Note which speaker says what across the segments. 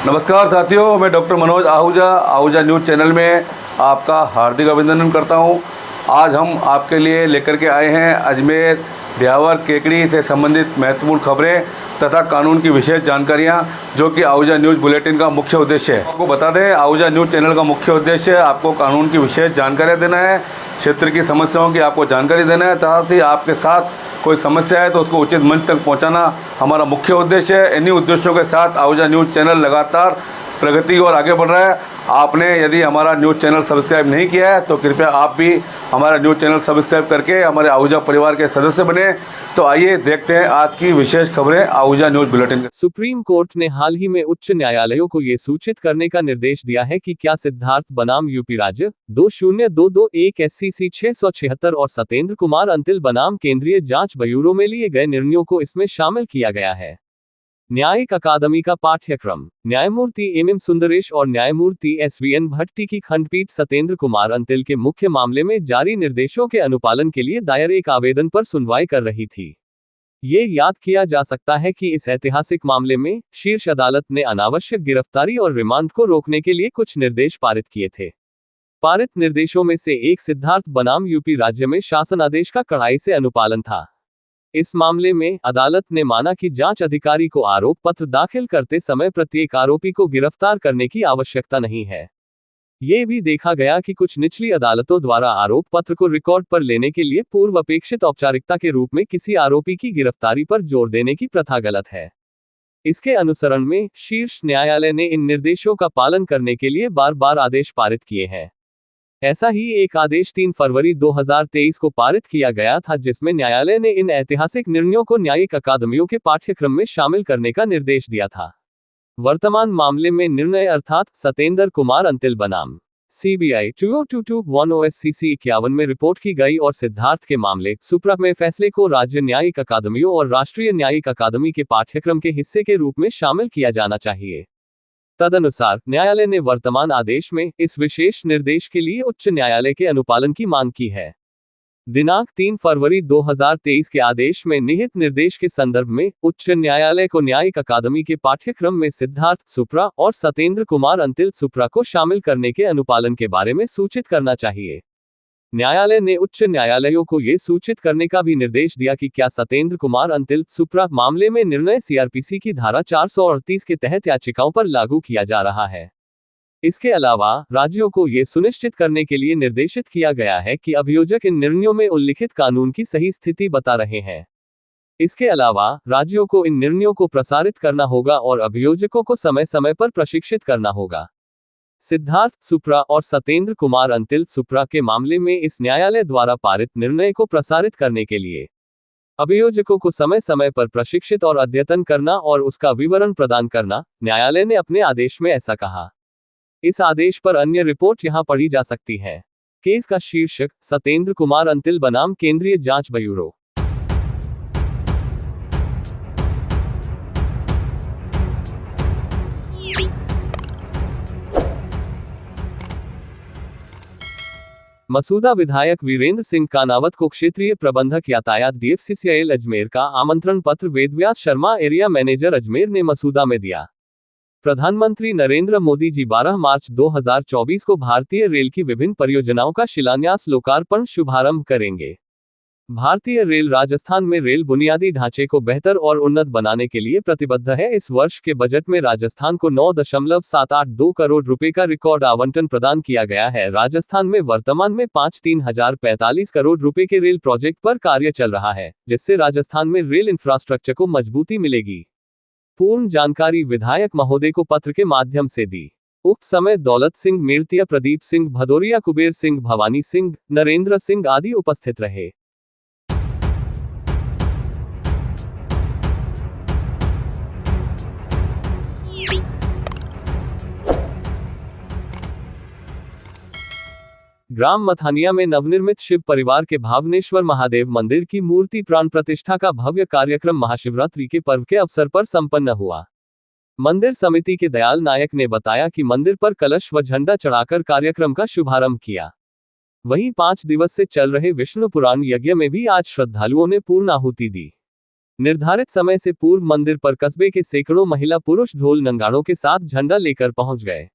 Speaker 1: नमस्कार साथियों, मैं doctor Manoj Ahuja news channel में आपका हार्दिक अभिनंदन करता हूं। आज हम आपके लिए लेकर के आए हैं अजमेर ब्यावर केकड़ी से संबंधित महत्वपूर्ण खबरें तथा कानून की विशेष जानकारियां, जो कि आहूजा न्यूज़ बुलेटिन का मुख्य उद्देश्य है। आपको बता दें, आहूजा न्यूज़ चैनल का मुख्य उद्देश्य आपको कानून की विशेष जानकारियाँ देना है, क्षेत्र की समस्याओं की आपको जानकारी देना है, साथ ही आपके साथ कोई समस्या है तो उसको उचित मंच तक पहुंचाना हमारा मुख्य उद्देश्य है। इन्हीं उद्देश्यों के साथ आहूजा न्यूज़ चैनल लगातार प्रगति और आगे बढ़ रहा है। आपने यदि हमारा न्यूज़ चैनल सब्सक्राइब नहीं किया है तो कृपया आप भी हमारा न्यूज़ चैनल सब्सक्राइब करके हमारे आहूजा परिवार के सदस्य बने। तो आइए देखते हैं आज की विशेष खबरें Ahuja news bulletin.
Speaker 2: Supreme court ने हाल ही में उच्च न्यायालयों को ये सूचित करने का निर्देश दिया है कि क्या सिद्धार्थ बनाम यूपी राज्य 20221 SCC 676 और सतेंद्र कुमार अंतिल बनाम केंद्रीय जांच ब्यूरो में लिए गए निर्णयों को इसमें शामिल किया गया है। न्यायिक अकादमी का पाठ्यक्रम। न्यायमूर्ति MM सुंदरेश और न्यायमूर्ति SVN भट्टी की खंडपीठ सतेंद्र कुमार अंतिल के मुख्य मामले में जारी निर्देशों के अनुपालन के लिए दायर एक आवेदन पर सुनवाई कर रही थी। ये याद किया जा सकता है कि इस ऐतिहासिक मामले में शीर्ष अदालत ने अनावश्यक गिरफ्तारी और रिमांड को रोकने के लिए कुछ निर्देश पारित किए थे। पारित निर्देशों में से एक सिद्धार्थ बनाम यूपी राज्य में शासन आदेश का कड़ाई से अनुपालन था। इस मामले में अदालत ने माना कि जांच अधिकारी को आरोप पत्र दाखिल करते समय प्रत्येक आरोपी को गिरफ्तार करने की आवश्यकता नहीं है। ये भी देखा गया कि कुछ निचली अदालतों द्वारा आरोप पत्र को रिकॉर्ड पर लेने के लिए पूर्व अपेक्षित औपचारिकता के रूप में किसी आरोपी की गिरफ्तारी पर जोर देने की प्रथा गलत है। इसके अनुसरण में शीर्ष न्यायालय ने इन निर्देशों का पालन करने के लिए बार बार आदेश पारित किए हैं। ऐसा ही एक आदेश 3 फरवरी 2023 को पारित किया गया था, जिसमें न्यायालय ने इन ऐतिहासिक निर्णयों को न्यायिक अकादमियों के पाठ्यक्रम में शामिल करने का निर्देश दिया था। वर्तमान मामले में निर्णय अर्थात सतेंद्र कुमार अंतिल बनाम CBI 202210 SCC 51 में रिपोर्ट की गई और सिद्धार्थ के मामले सुप्रा में फैसले को राज्य न्यायिक अकादमियों और राष्ट्रीय न्यायिक अकादमी के पाठ्यक्रम के हिस्से के रूप में शामिल किया जाना चाहिए। तदनुसार न्यायालय ने वर्तमान आदेश में इस विशेष निर्देश के लिए उच्च न्यायालय के अनुपालन की मांग की है। दिनांक 3 फरवरी 2023 के आदेश में निहित निर्देश के संदर्भ में उच्च न्यायालय को न्यायिक अकादमी के पाठ्यक्रम में सिद्धार्थ सुप्रा और सतेंद्र कुमार अंतिल सुप्रा को शामिल करने के अनुपालन के बारे में सूचित करना चाहिए। न्यायालय ने उच्च न्यायालयों को ये सूचित करने का भी निर्देश दिया कि क्या सतेंद्र कुमार अंतिल सुप्रा मामले में निर्णय CRPC की धारा 438 के तहत याचिकाओं पर लागू किया जा रहा है। इसके अलावा राज्यों को ये सुनिश्चित करने के लिए निर्देशित किया गया है कि अभियोजक इन निर्णयों में उल्लिखित कानून की सही स्थिति बता रहे हैं। इसके अलावा राज्यों को इन निर्णयों को प्रसारित करना होगा और अभियोजकों को समय समय पर प्रशिक्षित करना होगा। सिद्धार्थ सुप्रा और सतेंद्र कुमार अंतिल सुप्रा के मामले में इस न्यायालय द्वारा पारित निर्णय को प्रसारित करने के लिए अभियोजकों को समय समय पर प्रशिक्षित और अद्यतन करना और उसका विवरण प्रदान करना, न्यायालय ने अपने आदेश में ऐसा कहा। इस आदेश पर अन्य रिपोर्ट यहां पढ़ी जा सकती है। केस का शीर्षक सतेंद्र कुमार अंतिल बनाम केंद्रीय जांच ब्यूरो। मसूदा विधायक वीरेंद्र सिंह कानावत को क्षेत्रीय प्रबंधक यातायात DFCCIL अजमेर का आमंत्रण पत्र वेदव्यास शर्मा एरिया मैनेजर अजमेर ने मसूदा में दिया। प्रधानमंत्री नरेंद्र मोदी जी 12 मार्च 2024 को भारतीय रेल की विभिन्न परियोजनाओं का शिलान्यास, लोकार्पण, शुभारंभ करेंगे। भारतीय रेल राजस्थान में रेल बुनियादी ढांचे को बेहतर और उन्नत बनाने के लिए प्रतिबद्ध है। इस वर्ष के बजट में राजस्थान को 9.782 करोड़ रुपए का रिकॉर्ड आवंटन प्रदान किया गया है। राजस्थान में वर्तमान में 5,3045 करोड़ रुपए के रेल प्रोजेक्ट पर कार्य चल रहा है, जिससे राजस्थान में रेल इंफ्रास्ट्रक्चर को मजबूती मिलेगी। पूर्ण जानकारी विधायक महोदय को पत्र के माध्यम से दी। उक्त समय दौलत सिंह मेरतिया, प्रदीप सिंह भदौरिया, कुबेर सिंह, भवानी सिंह, नरेंद्र सिंह आदि उपस्थित रहे। ग्राम मथानिया में नवनिर्मित शिव परिवार के भावनेश्वर महादेव मंदिर की मूर्ति प्राण प्रतिष्ठा का भव्य कार्यक्रम महाशिवरात्रि के पर्व के अवसर पर संपन्न हुआ। मंदिर समिति के दयाल नायक ने बताया कि मंदिर पर कलश व झंडा चढ़ाकर कार्यक्रम का शुभारंभ किया। वहीं 5 दिवस से चल रहे विष्णु पुराण यज्ञ में भी आज श्रद्धालुओं ने पूर्ण आहुति दी। निर्धारित समय से पूर्व मंदिर पर कस्बे के सैकड़ों महिला पुरुष ढोल नगाड़ों के साथ झंडा लेकर पहुंच गए।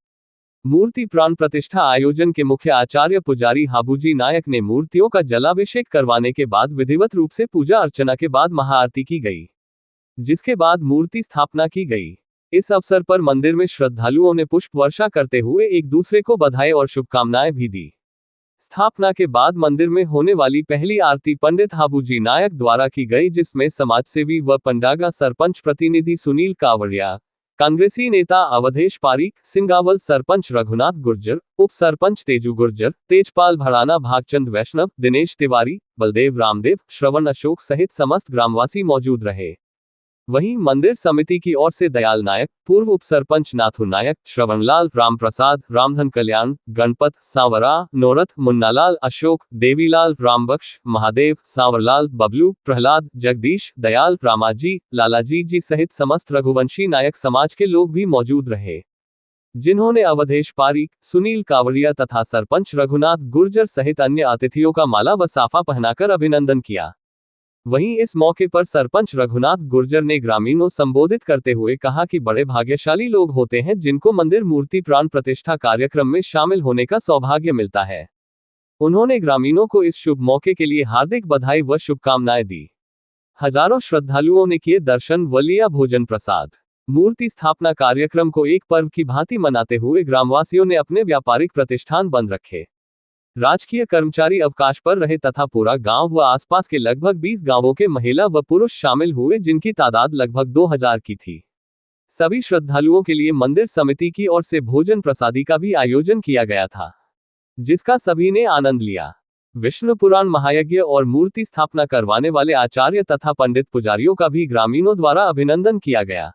Speaker 2: मूर्ति प्राण प्रतिष्ठा आयोजन के मुख्य आचार्य पुजारी हाबूजी नायक ने मूर्तियों का जलाभिषेक करवाने के बाद विधिवत रूप से पूजा अर्चना के बाद महाआरती की गई, जिसके बाद मूर्ति स्थापना की गई। इस अवसर पर मंदिर में श्रद्धालुओं ने पुष्प वर्षा करते हुए एक दूसरे को बधाई और शुभकामनाएं भी दी। स्थापना के बाद मंदिर में होने वाली पहली आरती पंडित हाबूजी नायक द्वारा की गई, जिसमें समाजसेवी व पंडागा सरपंच प्रतिनिधि सुनील कावड़िया, कांग्रेसी नेता अवधेश पारीक, सिंगावल सरपंच रघुनाथ गुर्जर, उप सरपंच तेजू गुर्जर, तेजपाल भड़ाना, भागचंद वैष्णव, दिनेश तिवारी, बलदेव रामदेव, श्रवण अशोक सहित समस्त ग्रामवासी मौजूद रहे। वहीं मंदिर समिति की ओर से दयाल नायक, पूर्व उप सरपंच नाथू नायक, श्रवणलाल, राम प्रसाद, रामधन कल्याण, गणपत, सांवरा, नोरथ, मुन्नालाल, अशोक, देवीलाल, रामबख्श, महादेव, सांवरलाल, बबलू, प्रहलाद, जगदीश, दयाल, रामाजी, लालाजी जी सहित समस्त रघुवंशी नायक समाज के लोग भी मौजूद रहे, जिन्होंने अवधेश पारीक, सुनील कावड़िया तथा सरपंच रघुनाथ गुर्जर सहित अन्य अतिथियों का माला व साफा पहनाकर अभिनंदन किया। वहीं इस मौके पर सरपंच रघुनाथ गुर्जर ने ग्रामीणों संबोधित करते हुए कहा कि बड़े भाग्यशाली लोग होते हैं जिनको मंदिर मूर्ति प्राण प्रतिष्ठा कार्यक्रम में शामिल होने का सौभाग्य मिलता है। उन्होंने ग्रामीणों को इस शुभ मौके के लिए हार्दिक बधाई व शुभकामनाएं दी। हजारों श्रद्धालुओं ने किए दर्शन व लिया भोजन प्रसाद। मूर्ति स्थापना कार्यक्रम को एक पर्व की भांति मनाते हुए ग्रामवासियों ने अपने व्यापारिक प्रतिष्ठान बंद रखे, राजकीय कर्मचारी अवकाश पर रहे तथा पूरा गांव व आसपास के लगभग 20 गांवों के महिला व पुरुष शामिल हुए, जिनकी तादाद लगभग 2000 की थी। सभी श्रद्धालुओं के लिए मंदिर समिति की ओर से भोजन प्रसादी का भी आयोजन किया गया था, जिसका सभी ने आनंद लिया। विष्णु पुराण महायज्ञ और मूर्ति स्थापना करवाने वाले आचार्य तथा पंडित पुजारियों का भी ग्रामीणों द्वारा अभिनंदन किया गया।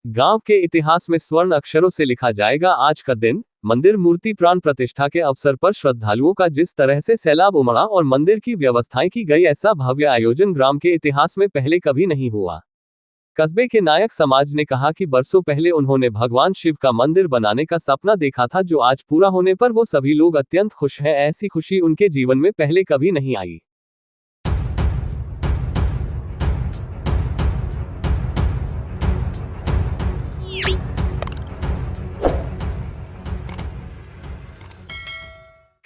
Speaker 2: गांव के इतिहास में स्वर्ण अक्षरों से लिखा जाएगा आज का दिन। मंदिर मूर्ति प्राण प्रतिष्ठा के अवसर पर श्रद्धालुओं का जिस तरह से सैलाब उमड़ा और मंदिर की व्यवस्थाएं की गई, ऐसा भव्य आयोजन ग्राम के इतिहास में पहले कभी नहीं हुआ। कस्बे के नायक समाज ने कहा कि बरसों पहले उन्होंने भगवान शिव का मंदिर बनाने का सपना देखा था, जो आज पूरा होने पर वो सभी लोग अत्यंत खुश हैं। ऐसी खुशी उनके जीवन में पहले कभी नहीं आई।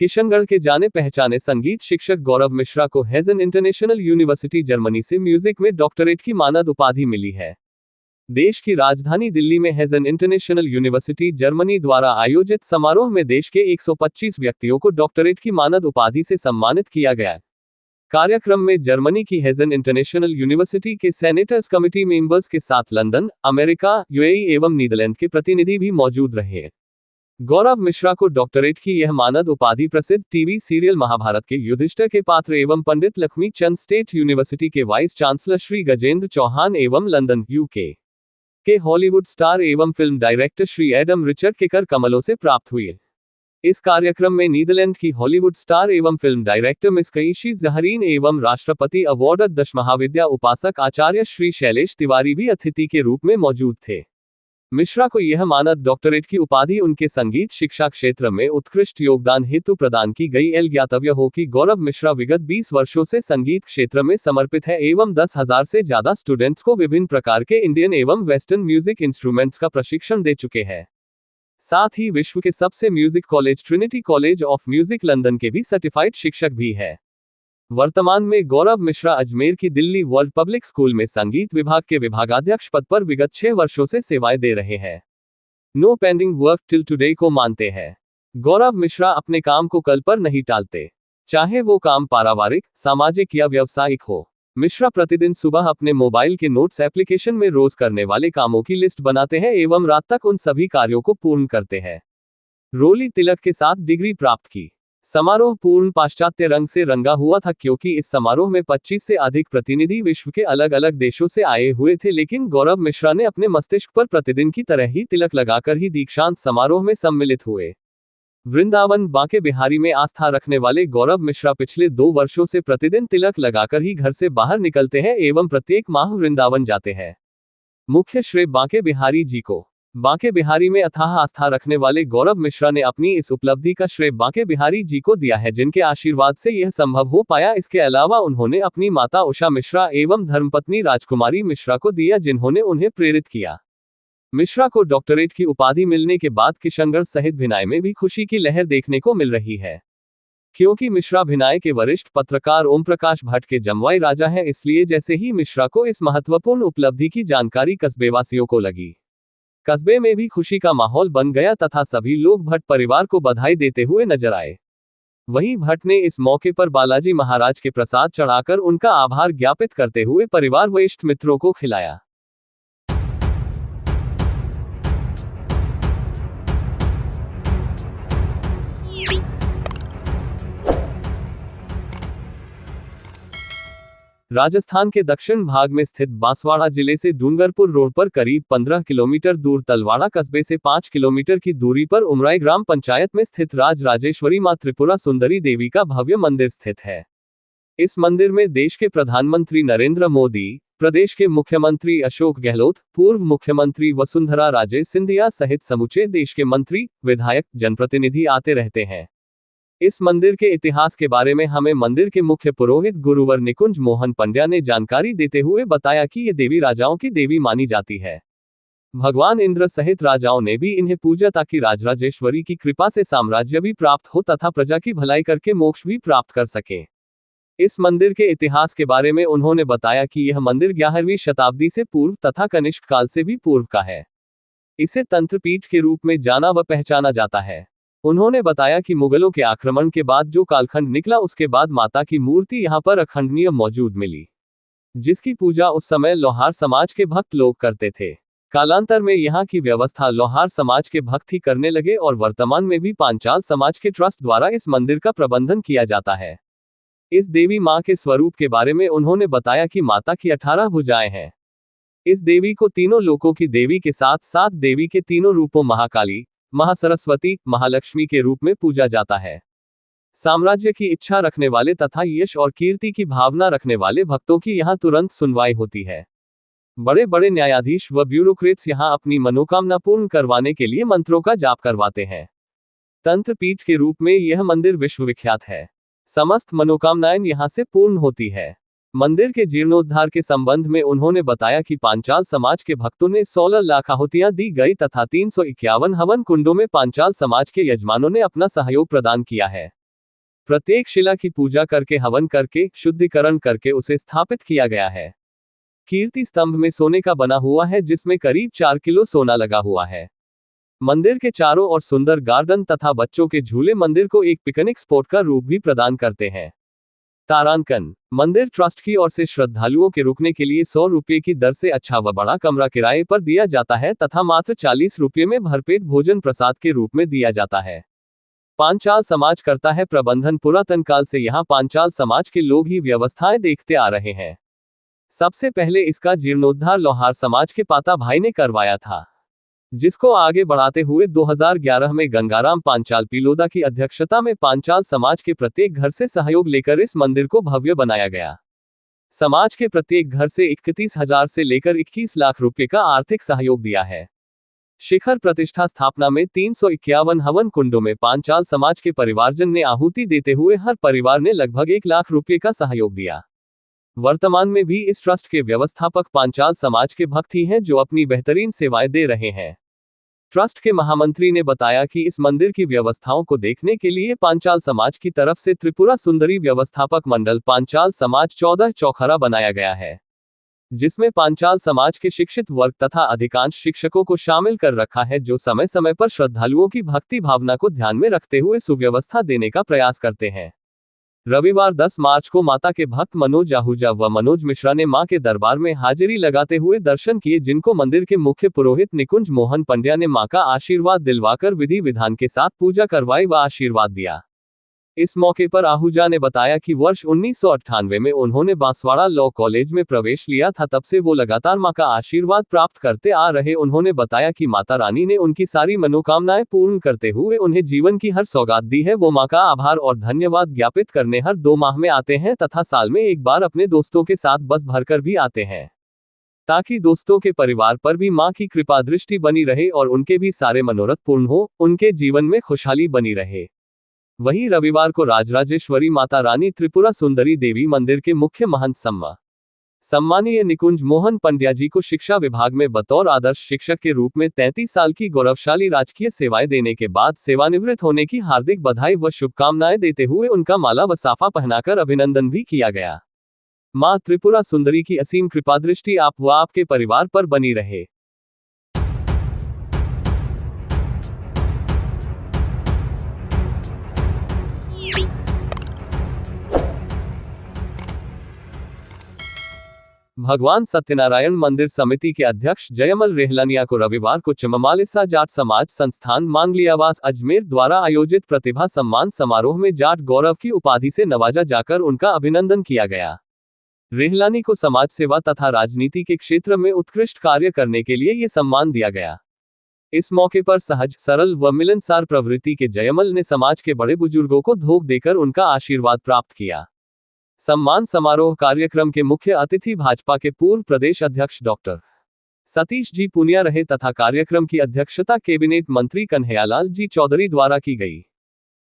Speaker 2: किशनगढ़ के जाने पहचाने संगीत शिक्षक गौरव मिश्रा को हेज़न इंटरनेशनल यूनिवर्सिटी जर्मनी से म्यूजिक में डॉक्टरेट की मानद उपाधि मिली है। देश की राजधानी दिल्ली में हेज़न इंटरनेशनल यूनिवर्सिटी जर्मनी द्वारा आयोजित समारोह में देश के 125 व्यक्तियों को डॉक्टरेट की मानद उपाधि से सम्मानित किया गया। कार्यक्रम में जर्मनी की हेज़न इंटरनेशनल यूनिवर्सिटी के सेनेटर्स कमिटी मेंबर्स के साथ लंदन, अमेरिका, यूएई एवं नीदरलैंड के प्रतिनिधि भी मौजूद रहे। गौरव मिश्रा को डॉक्टरेट की यह मानद उपाधि प्रसिद्ध टीवी सीरियल महाभारत के युधिष्ठिर के पात्र एवं पंडित लक्ष्मी चंद स्टेट यूनिवर्सिटी के वाइस चांसलर श्री गजेंद्र चौहान एवं लंदन यूके के हॉलीवुड स्टार एवं film director Shri Adam Richard के कर कमलों से प्राप्त हुई। इस कार्यक्रम में नीदरलैंड की हॉलीवुड स्टार एवं फिल्म डायरेक्टर मिस कईशी जहरीन एवं राष्ट्रपति अवार्ड दश महाविद्या उपासक आचार्य श्री शैलेश तिवारी भी अतिथि के रूप में मौजूद थे। मिश्रा को यह मानद डॉक्टरेट की उपाधि उनके संगीत शिक्षा क्षेत्र में उत्कृष्ट योगदान हेतु प्रदान की गई। ज्ञातव्य हो कि गौरव मिश्रा विगत 20 वर्षों से संगीत क्षेत्र में समर्पित है एवं 10,000 से ज्यादा स्टूडेंट्स को विभिन्न प्रकार के इंडियन एवं वेस्टर्न म्यूजिक इंस्ट्रूमेंट्स का प्रशिक्षण दे चुके हैं। साथ ही विश्व के सबसे music college Trinity college of music London के भी सर्टिफाइड शिक्षक भी है। वर्तमान में गौरव मिश्रा अजमेर की दिल्ली वर्ल्ड पब्लिक स्कूल में संगीत विभाग के विभागाध्यक्ष पद पर विगत 6 वर्षों से सेवाएं दे रहे हैं। No pending work till today को मानते हैं। गौरव मिश्रा अपने काम को कल पर नहीं टालते, चाहे वो काम पारिवारिक, सामाजिक या व्यावसायिक हो। मिश्रा प्रतिदिन सुबह अपने मोबाइल के नोट्स एप्लीकेशन में रोज करने वाले कामों की लिस्ट बनाते हैं एवं रात तक उन सभी कार्यों को पूर्ण करते हैं। रोली तिलक के साथ डिग्री प्राप्त की। समारोह पूर्ण पाश्चात्य रंग से रंगा हुआ था, क्योंकि इस समारोह में 25 से अधिक प्रतिनिधि विश्व के अलग अलग देशों से आए हुए थे, लेकिन गौरव मिश्रा ने अपने मस्तिष्क पर प्रतिदिन की तरह ही तिलक लगाकर ही दीक्षांत समारोह में सम्मिलित हुए। वृंदावन बांके बिहारी में आस्था रखने वाले गौरव मिश्रा पिछले 2 वर्षों से प्रतिदिन तिलक लगाकर ही घर से बाहर निकलते हैं एवं प्रत्येक माह वृंदावन जाते हैं। मुख्य श्री बांके बिहारी जी को बांके बिहारी में अथाह आस्था रखने वाले गौरव मिश्रा ने अपनी इस उपलब्धि का श्रेय बांके बिहारी जी को दिया है, जिनके आशीर्वाद से यह संभव हो पाया। इसके अलावा उन्होंने अपनी माता उषा मिश्रा एवं धर्मपत्नी राजकुमारी मिश्रा को दिया, जिन्होंने उन्हें प्रेरित किया। मिश्रा को डॉक्टरेट की उपाधि मिलने के बाद किशनगढ़ सहित भिलाई में भी खुशी की लहर देखने को मिल रही है। क्योंकि मिश्रा भिलाई के वरिष्ठ पत्रकार ओम प्रकाश भट्ट के जमवाई राजा हैं, इसलिए जैसे ही मिश्रा को इस महत्वपूर्ण उपलब्धि की जानकारी कस्बेवासियों को लगी, कस्बे में भी खुशी का माहौल बन गया तथा सभी लोग भट्ट परिवार को बधाई देते हुए नजर आए। वहीं भट्ट ने इस मौके पर बालाजी महाराज के प्रसाद चढ़ाकर उनका आभार ज्ञापित करते हुए परिवार व इष्ट मित्रों को खिलाया। राजस्थान के दक्षिण भाग में स्थित बांसवाड़ा जिले से डूंगरपुर रोड पर करीब 15 किलोमीटर दूर तलवाड़ा कस्बे से 5 किलोमीटर की दूरी पर उमराई ग्राम पंचायत में स्थित राजराजेश्वरी मां त्रिपुरा सुंदरी देवी का भव्य मंदिर स्थित है। इस मंदिर में देश के प्रधानमंत्री नरेंद्र मोदी, प्रदेश के मुख्यमंत्री अशोक गहलोत, पूर्व मुख्यमंत्री वसुंधरा राजे सिंधिया सहित समूचे देश के मंत्री, विधायक, जनप्रतिनिधि आते रहते हैं। इस मंदिर के इतिहास के बारे में हमें मंदिर के मुख्य पुरोहित गुरुवर निकुंज मोहन पंड्या ने जानकारी देते हुए बताया कि ये देवी राजाओं की देवी मानी जाती है। भगवान इंद्र सहित राजाओं ने भी इन्हें पूजा ताकि राजराजेश्वरी की कृपा से साम्राज्य भी प्राप्त हो तथा प्रजा की भलाई करके मोक्ष भी प्राप्त कर सके। इस मंदिर के इतिहास के बारे में उन्होंने बताया कि यह मंदिर 11वीं शताब्दी से पूर्व तथा कनिष्क काल से भी पूर्व का है। इसे तंत्रपीठ के रूप में जाना व पहचाना जाता है। उन्होंने बताया कि मुगलों के आक्रमण के बाद जो कालखंड निकला उसके बाद माता की मूर्ति यहां पर अखंडनीय मौजूद मिली, जिसकी पूजा उस समय लोहार समाज के भक्त लोग करते थे। कालांतर में यहां की व्यवस्था लोहार समाज के भक्त ही करने लगे और वर्तमान में भी पांचाल समाज के ट्रस्ट द्वारा इस मंदिर का प्रबंधन किया जाता है। इस देवी मां के स्वरूप के बारे में उन्होंने बताया कि माता की 18 भुजाएं हैं। इस देवी को तीनों लोकों की देवी के साथ साथ देवी के तीनों रूपों महाकाली, महासरस्वती, महालक्ष्मी के रूप में पूजा जाता है। साम्राज्य की इच्छा रखने वाले तथा यश और कीर्ति की भावना रखने वाले भक्तों की यहां तुरंत सुनवाई होती है। बड़े बड़े न्यायाधीश व ब्यूरोक्रेट्स यहां अपनी मनोकामना पूर्ण करवाने के लिए मंत्रों का जाप करवाते हैं। तंत्रपीठ के रूप में यह मंदिर विश्वविख्यात है। समस्त मनोकामनाएं यहां से पूर्ण होती है। मंदिर के जीर्णोद्धार के संबंध में उन्होंने बताया कि पांचाल समाज के भक्तों ने 16 लाख आहुतियां दी गई तथा 351 हवन कुंडों में पांचाल समाज के यजमानों ने अपना सहयोग प्रदान किया है। प्रत्येक शिला की पूजा करके हवन करके शुद्धिकरण करके उसे स्थापित किया गया है। कीर्ति स्तंभ में सोने का बना हुआ है, जिसमें करीब 4 किलो सोना लगा हुआ है। मंदिर के चारों ओर सुंदर गार्डन तथा बच्चों के झूले मंदिर को एक पिकनिक स्पॉट का रूप भी प्रदान करते हैं। तारांकन मंदिर ट्रस्ट की ओर से श्रद्धालुओं के रुकने के लिए 100 रुपये की दर से अच्छा व बड़ा कमरा किराए पर दिया जाता है तथा मात्र 40 रुपये में भरपेट भोजन प्रसाद के रूप में दिया जाता है। पांचाल समाज करता है प्रबंधन। पुरातन काल से यहाँ पांचाल समाज के लोग ही व्यवस्थाएं देखते आ रहे हैं। सबसे पहले इसका जीर्णोद्धार लोहार समाज के पाता भाई ने करवाया था, जिसको आगे बढ़ाते हुए 2011 में गंगाराम पांचाल पिलोदा की अध्यक्षता में पांचाल समाज के प्रत्येक घर से सहयोग लेकर इस मंदिर को भव्य बनाया गया। समाज के प्रत्येक घर से 31,000 से लेकर 21 लाख रुपए का आर्थिक सहयोग दिया है। शिखर प्रतिष्ठा स्थापना में 351 हवन कुंडों में पांचाल समाज के परिवारजन ने आहुति देते हुए हर परिवार ने लगभग 1 लाख रुपए का सहयोग दिया। वर्तमान में भी इस ट्रस्ट के व्यवस्थापक पांचाल समाज के भक्त ही हैं, जो अपनी बेहतरीन सेवाएं दे रहे हैं। ट्रस्ट के महामंत्री ने बताया कि इस मंदिर की व्यवस्थाओं को देखने के लिए पांचाल समाज की तरफ से त्रिपुरा सुंदरी व्यवस्थापक मंडल पांचाल समाज 14 चौखरा बनाया गया है, जिसमें पांचाल समाज के शिक्षित वर्ग तथा अधिकांश शिक्षकों को शामिल कर रखा है, जो समय समय पर श्रद्धालुओं की भक्ति भावना को ध्यान में रखते हुए सुव्यवस्था देने का प्रयास करते हैं। रविवार 10 मार्च को माता के भक्त मनोज आहूजा व मनोज मिश्रा ने मां के दरबार में हाजिरी लगाते हुए दर्शन किए, जिनको मंदिर के मुख्य पुरोहित निकुंज मोहन पंड्या ने मां का आशीर्वाद दिलवाकर विधि विधान के साथ पूजा करवाई व आशीर्वाद दिया। इस मौके पर आहूजा ने बताया कि वर्ष 1998 में उन्होंने बांसवाड़ा लॉ कॉलेज में प्रवेश लिया था, तब से वो लगातार मां का आशीर्वाद प्राप्त करते आ रहे। उन्होंने बताया कि माता रानी ने उनकी सारी मनोकामनाएं पूर्ण करते हुए उन्हें जीवन की हर सौगात दी है। वो मां का आभार और धन्यवाद ज्ञापित करने हर 2 माह में आते हैं तथा साल में एक बार अपने दोस्तों के साथ बस भरकर भी आते हैं। ताकि दोस्तों के परिवार पर भी मां की कृपा दृष्टि बनी रहे और उनके भी सारे मनोरथ पूर्ण हो, उनके जीवन में खुशहाली बनी रहे। वहीं रविवार को राजराजेश्वरी माता रानी त्रिपुरा सुंदरी देवी मंदिर के मुख्य महंत सम्मानीय निकुंज मोहन पंड्या जी को शिक्षा विभाग में बतौर आदर्श शिक्षक के रूप में 33 साल की गौरवशाली राजकीय सेवाएं देने के बाद सेवानिवृत्त होने की हार्दिक बधाई व शुभकामनाएं देते हुए उनका माला व साफा पहनाकर अभिनंदन भी किया गया। मां त्रिपुरा सुंदरी की असीम कृपा दृष्टि आप व आपके परिवार पर बनी रहे। भगवान सत्यनारायण मंदिर समिति के अध्यक्ष जयमल रेहलानिया को रविवार को चममालिसा जाट समाज संस्थान मांगलियावास अजमेर द्वारा आयोजित प्रतिभा सम्मान समारोह में जाट गौरव की उपाधि से नवाजा जाकर उनका अभिनंदन किया गया। रेहलानी को समाज सेवा तथा राजनीति के क्षेत्र में उत्कृष्ट कार्य करने के लिए ये सम्मान दिया गया। इस मौके पर सहज, सरल व मिलनसार प्रवृत्ति के जयमल ने समाज के बड़े बुजुर्गों को धोख देकर उनका आशीर्वाद प्राप्त किया। सम्मान समारोह कार्यक्रम के मुख्य अतिथि भाजपा के पूर्व प्रदेश अध्यक्ष डॉक्टर सतीश जी पुनिया रहे तथा कार्यक्रम की अध्यक्षता कैबिनेट मंत्री कन्हैयालाल जी चौधरी द्वारा की गई।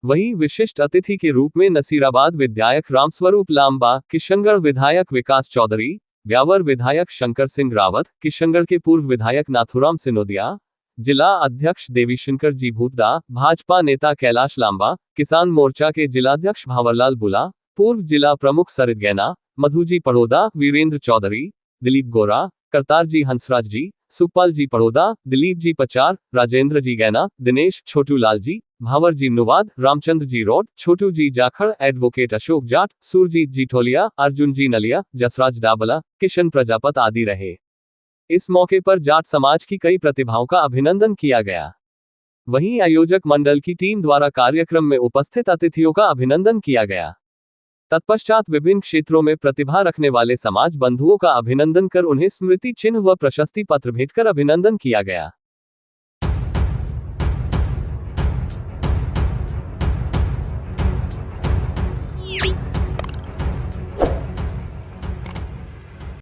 Speaker 2: वहीं विशिष्ट अतिथि के रूप में नसीराबाद विधायक रामस्वरूप लांबा, किशनगढ़ विधायक विकास चौधरी, ब्यावर विधायक शंकर सिंह रावत, किशनगढ़ के पूर्व विधायक नाथुराम सिनोदिया, जिला अध्यक्ष देवीशंकर जी भूतदा, भाजपा नेता कैलाश लांबा, किसान मोर्चा के जिलाध्यक्ष भावरलाल बुला, पूर्व जिला प्रमुख सरित गैना, मधुजी पड़ोदा, वीरेंद्र चौधरी, दिलीप गोरा, करतार जी हंसराज जी, सुखपाल जी पड़ोदा, दिलीप जी पचार, राजेंद्र जी गैना, दिनेश छोटू लाल जी, भावर जी नुवाद, रामचंद्र जी रोड, छोटू जी जाखड़, एडवोकेट अशोक जाट, सुरजीत जी ठोलिया, अर्जुन जी नलिया, जसराज डाबला, किशन प्रजापत आदि रहे। इस मौके पर जाट समाज की कई प्रतिभाओं का अभिनंदन किया गया। वहीं आयोजक मंडल की टीम द्वारा कार्यक्रम में उपस्थित अतिथियों का अभिनंदन किया गया। तत्पश्चात विभिन्न क्षेत्रों में प्रतिभा रखने वाले समाज बंधुओं का अभिनंदन कर उन्हें स्मृति चिन्ह व प्रशस्ति पत्र भेंटकर अभिनंदन किया गया।